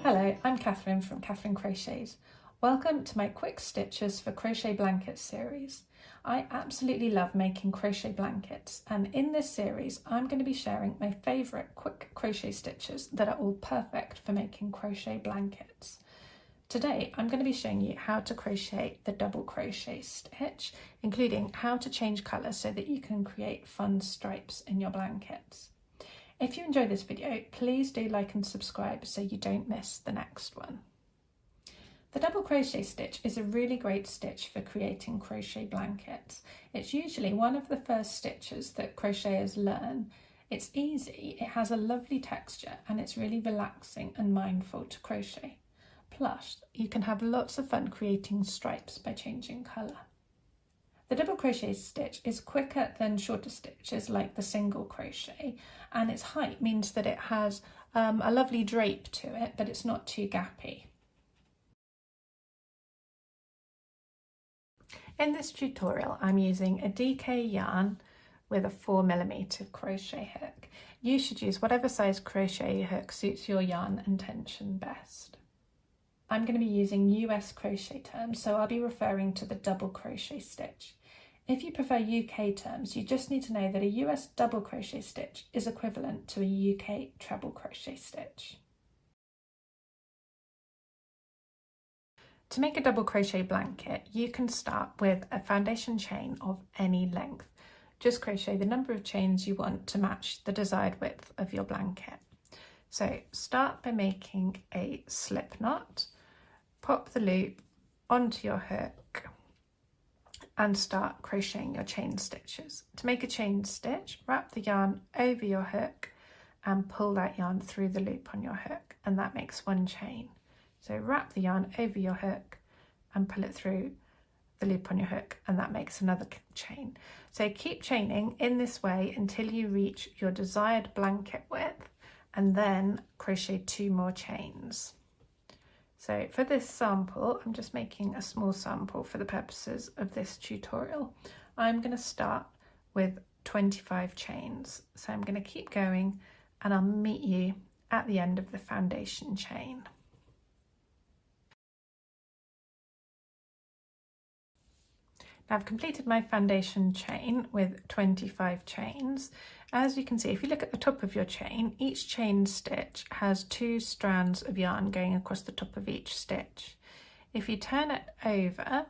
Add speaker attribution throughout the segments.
Speaker 1: Hello, I'm Catherine from Catherine Crochets. Welcome to my Quick Stitches for Crochet Blankets series. I absolutely love making crochet blankets, and in this series I'm going to be sharing my favourite quick crochet stitches that are all perfect for making crochet blankets. Today I'm going to be showing you how to crochet the double crochet stitch, including how to change colour so that you can create fun stripes in your blankets. If you enjoy this video, please do like and subscribe so you don't miss the next one. The double crochet stitch is a really great stitch for creating crochet blankets. It's usually one of the first stitches that crocheters learn. It's easy, it has a lovely texture, and it's really relaxing and mindful to crochet. Plus, you can have lots of fun creating stripes by changing colour. The double crochet stitch is quicker than shorter stitches like the single crochet, and its height means that it has a lovely drape to it, but it's not too gappy. In this tutorial I'm using a DK yarn with a 4mm crochet hook. You should use whatever size crochet hook suits your yarn and tension best. I'm going to be using US crochet terms, so I'll be referring to the double crochet stitch. If you prefer UK terms, you just need to know that a US double crochet stitch is equivalent to a UK treble crochet stitch. To make a double crochet blanket, you can start with a foundation chain of any length. Just crochet the number of chains you want to match the desired width of your blanket. So start by making a slip knot, pop the loop onto your hook and start crocheting your chain stitches. To make a chain stitch, wrap the yarn over your hook and pull that yarn through the loop on your hook, and that makes one chain. So wrap the yarn over your hook and pull it through the loop on your hook, and that makes another chain. So keep chaining in this way until you reach your desired blanket width, and then crochet 2 more chains. So for this sample, I'm just making a small sample for the purposes of this tutorial. I'm going to start with 25 chains. So I'm going to keep going and I'll meet you at the end of the foundation chain. Now I've completed my foundation chain with 25 chains. As you can see, if you look at the top of your chain, each chain stitch has 2 strands of yarn going across the top of each stitch. If you turn it over,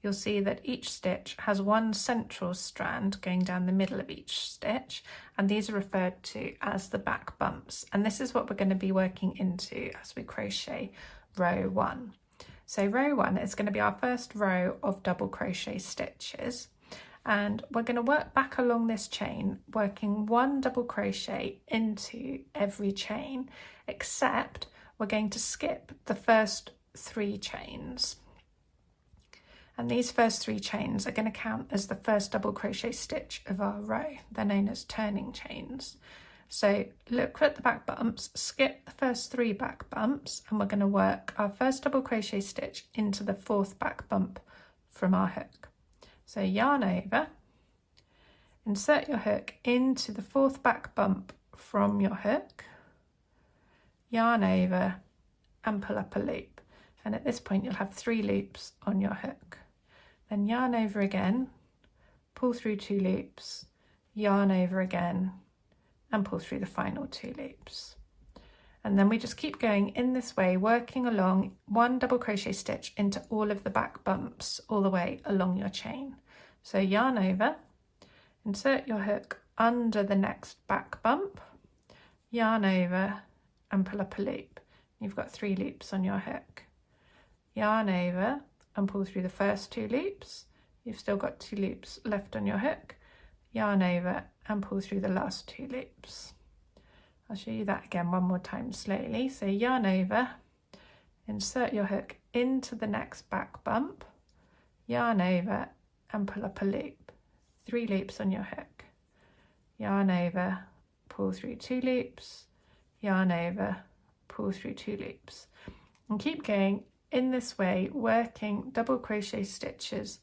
Speaker 1: you'll see that each stitch has 1 central strand going down the middle of each stitch, and these are referred to as the back bumps. And this is what we're going to be working into as we crochet row 1. So row 1 is going to be our first row of double crochet stitches, and we're going to work back along this chain, working 1 double crochet into every chain, except we're going to skip the first 3 chains. And these first 3 chains are going to count as the first double crochet stitch of our row. They're known as turning chains. So look at the back bumps, skip the first 3 back bumps, and we're going to work our first double crochet stitch into the 4th back bump from our hook. So yarn over, insert your hook into the 4th back bump from your hook, yarn over and pull up a loop. And at this point you'll have 3 loops on your hook. Then yarn over again, pull through 2 loops, yarn over again, and pull through the final 2 loops. And then we just keep going in this way, working along 1 double crochet stitch into all of the back bumps all the way along your chain. So yarn over, insert your hook under the next back bump, yarn over and pull up a loop. You've got 3 loops on your hook. Yarn over and pull through the first 2 loops. You've still got 2 loops left on your hook. Yarn over and pull through the last 2 loops. I'll show you that again one more time slowly. So yarn over, insert your hook into the next back bump, yarn over and pull up a loop. 3 loops on your hook. Yarn over, pull through 2 loops, yarn over, pull through 2 loops. And keep going in this way, working double crochet stitches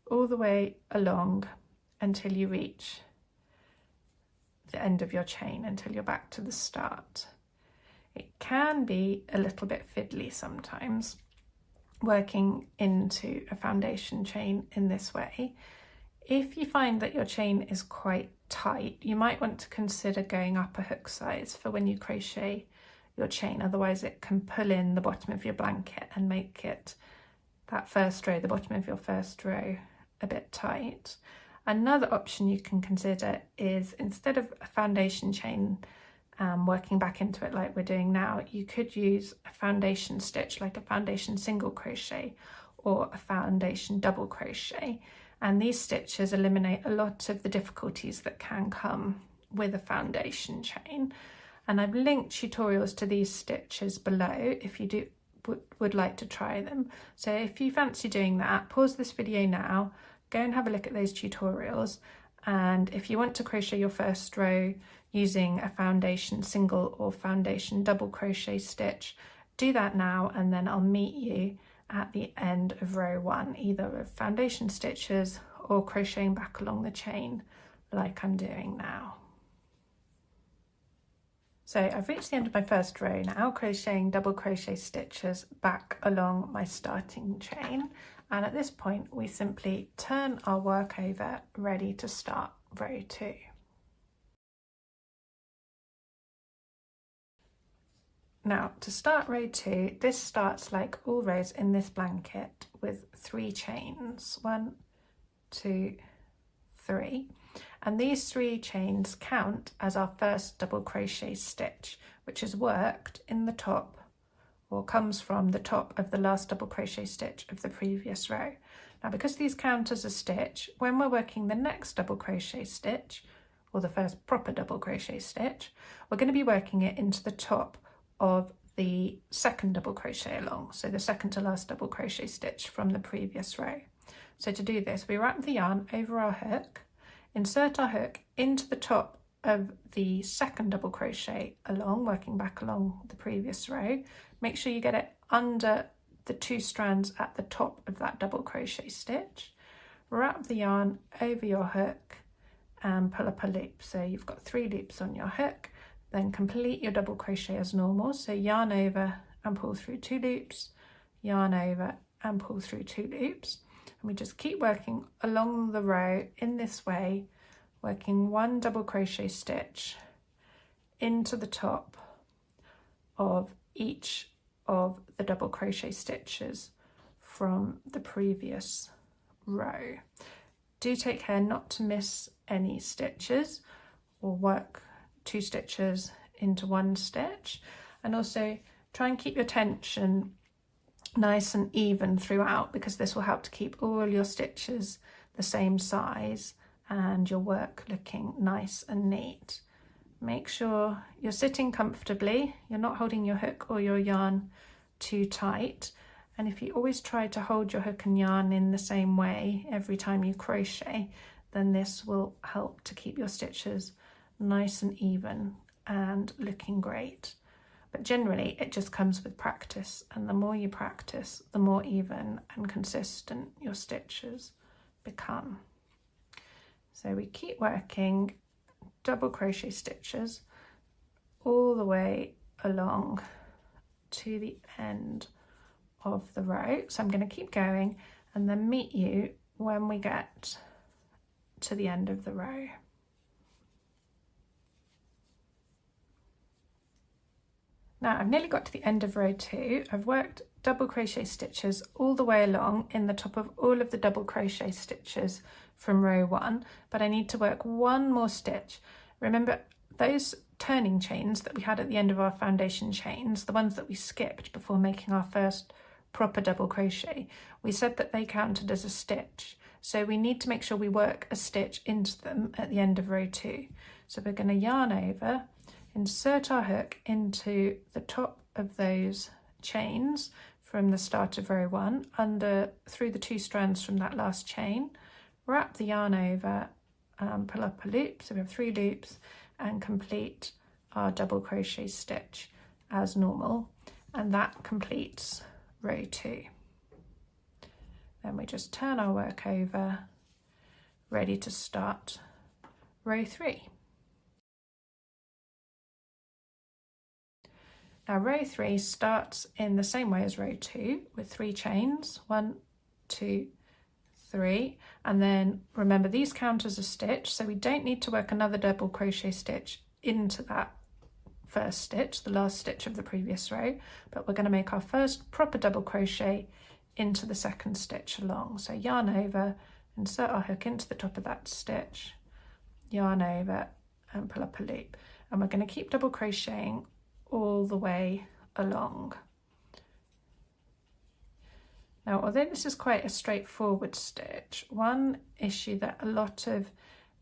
Speaker 1: all the way along until you reach the end of your chain, until you're back to the start. It can be a little bit fiddly sometimes working into a foundation chain in this way. If you find that your chain is quite tight, you might want to consider going up a hook size for when you crochet your chain, otherwise it can pull in the bottom of your blanket and make it, that first row, the bottom of your first row, a bit tight. Another option you can consider is, instead of a foundation chain working back into it like we're doing now, you could use a foundation stitch, like a foundation single crochet or a foundation double crochet, and these stitches eliminate a lot of the difficulties that can come with a foundation chain. And I've linked tutorials to these stitches below if you would like to try them. So if you fancy doing that, pause this video now, go and have a look at those tutorials, and if you want to crochet your first row using a foundation single or foundation double crochet stitch, do that now, and then I'll meet you at the end of row 1, either with foundation stitches or crocheting back along the chain like I'm doing now. So I've reached the end of my first row now, crocheting double crochet stitches back along my starting chain, and at this point we simply turn our work over, ready to start row 2. Now to start row 2, this starts like all rows in this blanket with 3 chains, 1, 2, 3, and these 3 chains count as our first double crochet stitch, which is worked in the top, or comes from the top of the last double crochet stitch of the previous row. Now because these count as a stitch, when we're working the next double crochet stitch, or the first proper double crochet stitch, we're going to be working it into the top of the second double crochet along, so the second to last double crochet stitch from the previous row. So to do this, we wrap the yarn over our hook, insert our hook into the top of the second double crochet along, working back along the previous row. Make sure you get it under the 2 strands at the top of that double crochet stitch. Wrap the yarn over your hook and pull up a loop. So you've got 3 loops on your hook, then complete your double crochet as normal. So yarn over and pull through 2 loops, yarn over and pull through 2 loops. And we just keep working along the row in this way, working 1 double crochet stitch into the top of each of the double crochet stitches from the previous row. Do take care not to miss any stitches, or work 2 stitches into 1 stitch, and also try and keep your tension nice and even throughout, because this will help to keep all your stitches the same size and your work looking nice and neat. Make sure you're sitting comfortably, you're not holding your hook or your yarn too tight, and if you always try to hold your hook and yarn in the same way every time you crochet, then this will help to keep your stitches nice and even and looking great. But generally it just comes with practice, and the more you practice, the more even and consistent your stitches become. So we keep working double crochet stitches all the way along to the end of the row. So I'm going to keep going and then meet you when we get to the end of the row. Now I've nearly got to the end of row 2. I've worked double crochet stitches all the way along in the top of all of the double crochet stitches from row 1, but I need to work 1 more stitch. Remember those turning chains that we had at the end of our foundation chains, the ones that we skipped before making our first proper double crochet, we said that they counted as a stitch. So we need to make sure we work a stitch into them at the end of row 2. So we're going to yarn over, insert our hook into the top of those chains from the start of row 1, through the 2 strands from that last chain, wrap the yarn over, pull up a loop, so we have 3 loops, and complete our double crochet stitch as normal, and that completes row 2. Then we just turn our work over, ready to start row 3. Now row 3 starts in the same way as row 2 with 3 chains, 1, 2, 3, and then remember these count as a stitch, so we don't need to work another double crochet stitch into that first stitch, the last stitch of the previous row, but we're going to make our first proper double crochet into the second stitch along. So yarn over, insert our hook into the top of that stitch, yarn over and pull up a loop, and we're going to keep double crocheting all the way along. Now, although this is quite a straightforward stitch, one issue that a lot of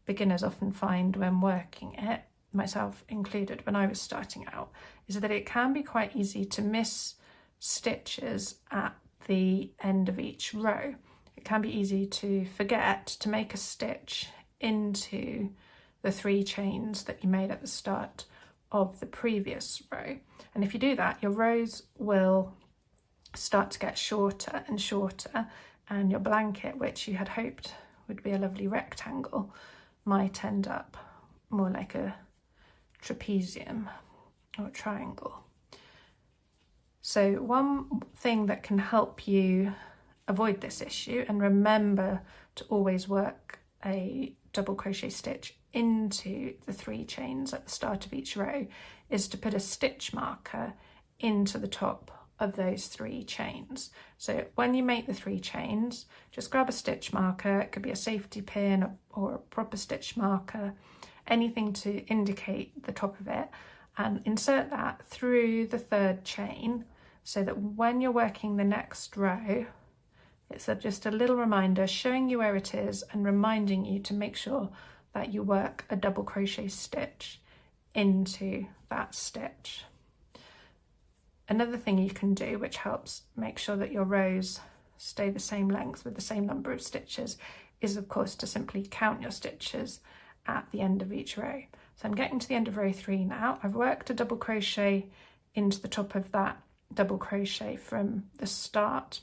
Speaker 1: beginners often find when working it, myself included when I was starting out, is that it can be quite easy to miss stitches at the end of each row. It can be easy to forget to make a stitch into the 3 chains that you made at the start of the previous row, and if you do that, your rows will start to get shorter and shorter, and your blanket, which you had hoped would be a lovely rectangle, might end up more like a trapezium or a triangle. So one thing that can help you avoid this issue, and remember to always work a double crochet stitch into the 3 chains at the start of each row, is to put a stitch marker into the top of those 3 chains. So when you make the 3 chains, just grab a stitch marker, it could be a safety pin or a proper stitch marker, anything to indicate the top of it, and insert that through the 3rd chain, so that when you're working the next row, it's just a little reminder showing you where it is and reminding you to make sure that you work a double crochet stitch into that stitch. Another thing you can do, which helps make sure that your rows stay the same length with the same number of stitches, is of course to simply count your stitches at the end of each row. So I'm getting to the end of row 3 now. I've worked a double crochet into the top of that double crochet from the start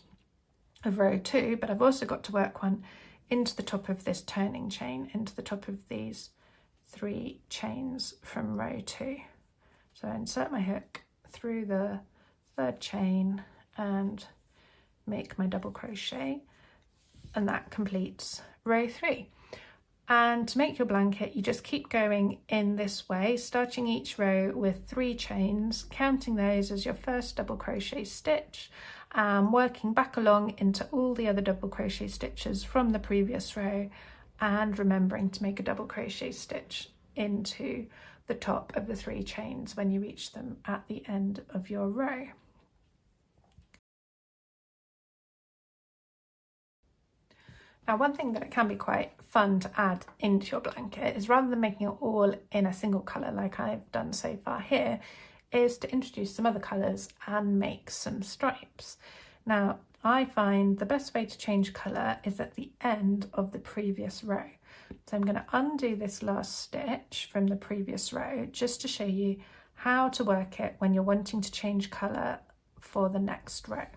Speaker 1: of row 2, but I've also got to work one into the top of this turning chain, into the top of these 3 chains from row 2. So I insert my hook through the 3rd chain and make my double crochet, and that completes row 3. And to make your blanket, you just keep going in this way, starting each row with 3 chains, counting those as your first double crochet stitch, working back along into all the other double crochet stitches from the previous row, and remembering to make a double crochet stitch into the top of the 3 chains when you reach them at the end of your row. Now, one thing that can be quite fun to add into your blanket is, rather than making it all in a single colour like I've done so far here, is to introduce some other colours and make some stripes. Now, I find the best way to change colour is at the end of the previous row. So I'm going to undo this last stitch from the previous row just to show you how to work it when you're wanting to change colour for the next row.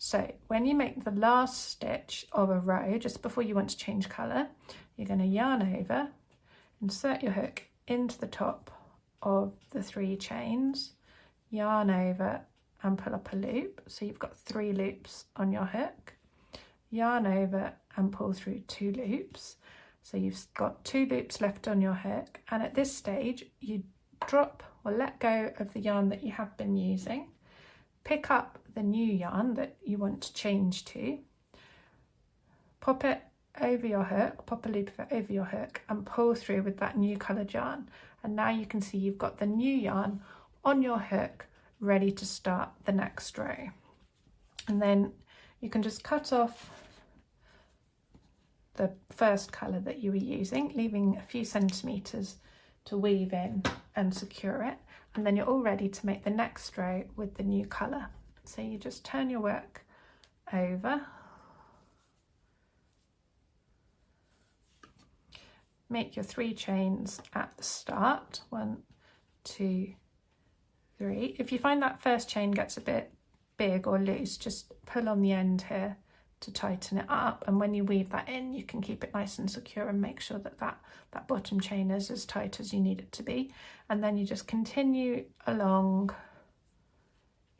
Speaker 1: So when you make the last stitch of a row, just before you want to change colour, you're going to yarn over, insert your hook into the top of the 3 chains, yarn over and pull up a loop. So you've got 3 loops on your hook, yarn over and pull through 2 loops. So you've got 2 loops left on your hook, and at this stage you drop or let go of the yarn that you have been using, pick up the new yarn that you want to change to, pop it over your hook, pop a loop of it over your hook and pull through with that new coloured yarn. And now you can see you've got the new yarn on your hook ready to start the next row. And then you can just cut off the first colour that you were using, leaving a few centimetres to weave in and secure it. And then you're all ready to make the next row with the new colour. So you just turn your work over, make your 3 chains at the start, 1, 2, 3. If you find that first chain gets a bit big or loose, just pull on the end here to tighten it up, and when you weave that in you can keep it nice and secure and make sure that that bottom chain is as tight as you need it to be. And then you just continue along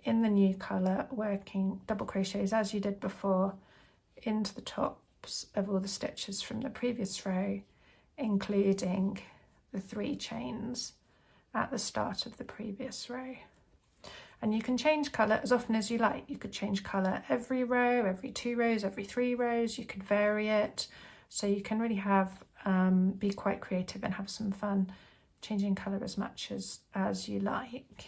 Speaker 1: in the new colour, working double crochets as you did before into the tops of all the stitches from the previous row, including the 3 chains at the start of the previous row. And you can change colour as often as you like. You could change colour every row, every 2 rows, every 3 rows. You could vary it. So you can really have, be quite creative and have some fun changing colour as much as you like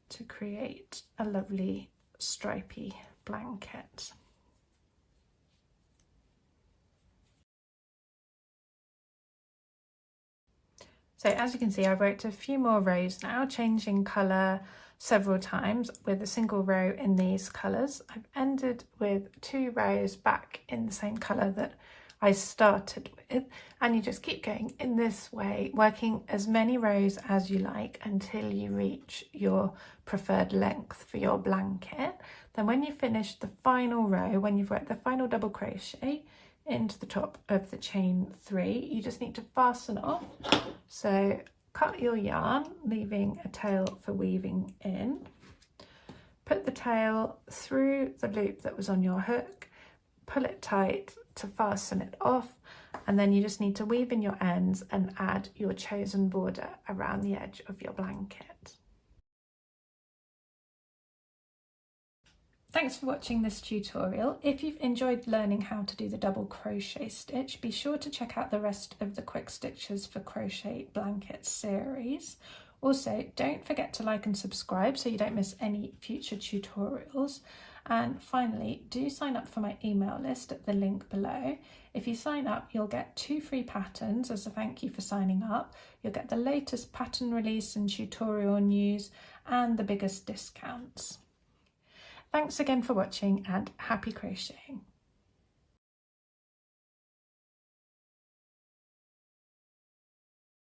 Speaker 1: to create a lovely stripy blanket. So as you can see, I've worked a few more rows now, changing colour several times with a single row in these colours. I've ended with 2 rows back in the same colour that I started with, and you just keep going in this way, working as many rows as you like until you reach your preferred length for your blanket. Then when you finish the final row, when you've worked the final double crochet into the top of the chain 3, you just need to fasten off. So cut your yarn, leaving a tail for weaving in. Put the tail through the loop that was on your hook, pull it tight to fasten it off, and then you just need to weave in your ends and add your chosen border around the edge of your blanket. Thanks for watching this tutorial. If you've enjoyed learning how to do the double crochet stitch, be sure to check out the rest of the Quick Stitches for Crochet Blankets series. Also, don't forget to like and subscribe so you don't miss any future tutorials. And finally, do sign up for my email list at the link below. If you sign up, you'll get 2 free patterns as a thank you for signing up. You'll get the latest pattern release and tutorial news and the biggest discounts. Thanks again for watching and happy crocheting.